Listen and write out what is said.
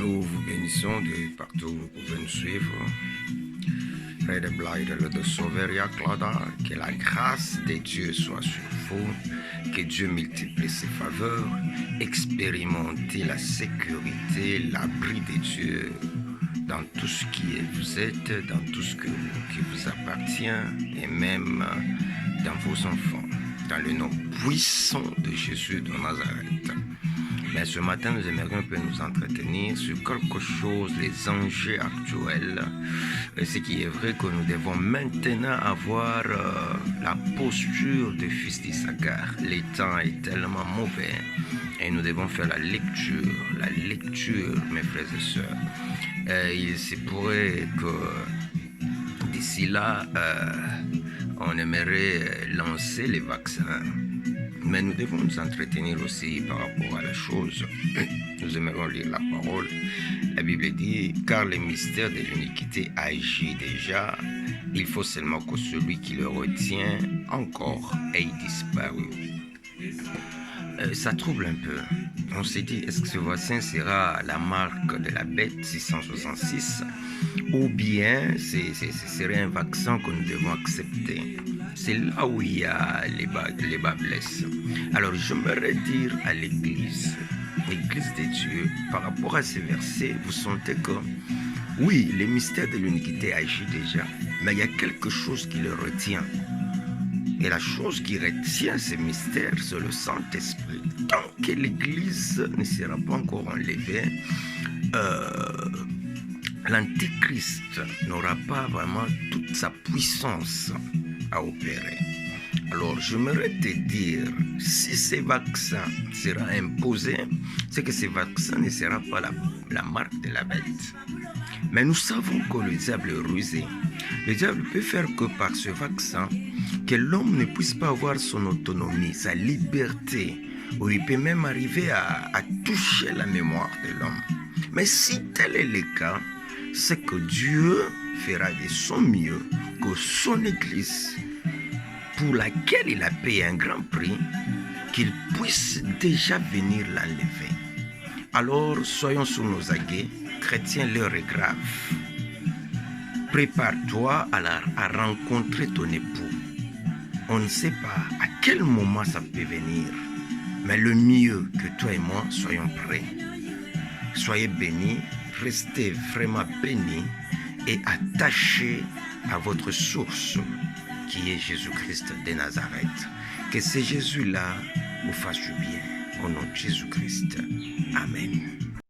Nous vous bénissons de partout où vous pouvez nous suivre. Frère de Blaide, de Sauveria Clauda, que la grâce de Dieu soit sur vous, que Dieu multiplie ses faveurs, expérimentez la sécurité, l'abri de Dieu dans tout ce qui vous êtes, dans tout ce qui vous appartient et même dans vos enfants, dans le nom puissant de Jésus de Nazareth. Mais ce matin, nous aimerions un peu nous entretenir sur quelque chose, les enjeux actuels. Et ce qui est vrai que nous devons maintenant avoir la posture de fils d'Issachar. Le temps est tellement mauvais et nous devons faire la lecture, mes frères et sœurs. Il se pourrait que d'ici là, on aimerait lancer les vaccins. Mais nous devons nous entretenir aussi par rapport à la chose. Nous aimerons lire la parole. La Bible dit, car le mystère de l'iniquité agit déjà. Il faut seulement que celui qui le retient encore ait disparu. Ça trouble un peu. On s'est dit, est-ce que ce vaccin sera la marque de la bête 666 ou bien ce serait un vaccin que nous devons accepter? C'est là où il y a les bas blessent. Alors j'aimerais dire à l'église de Dieu, par rapport à ces versets, vous sentez que oui, le mystère de l'iniquité agit déjà, mais il y a quelque chose qui le retient. Et la chose qui retient ces mystères, c'est le Saint-Esprit. Tant que l'Église ne sera pas encore enlevée, l'Antichrist n'aura pas vraiment toute sa puissance à opérer. Alors, j'aimerais te dire, si ce vaccin sera imposé, c'est que ce vaccin ne sera pas la marque de la bête. Mais nous savons que le diable est rusé. Le diable peut faire que par ce vaccin, que l'homme ne puisse pas avoir son autonomie, sa liberté, ou il peut même arriver à toucher la mémoire de l'homme. Mais si tel est le cas, c'est que Dieu fera de son mieux que son Église, pour laquelle il a payé un grand prix, qu'il puisse déjà venir l'enlever. Alors, soyons sur nos aguets, chrétiens, l'heure est grave. Prépare-toi à rencontrer ton époux. On ne sait pas à quel moment ça peut venir, mais le mieux que toi et moi soyons prêts. Soyez bénis, restez vraiment bénis et attachés à votre source qui est Jésus-Christ de Nazareth. Que ce Jésus-là vous fasse du bien au nom de Jésus-Christ.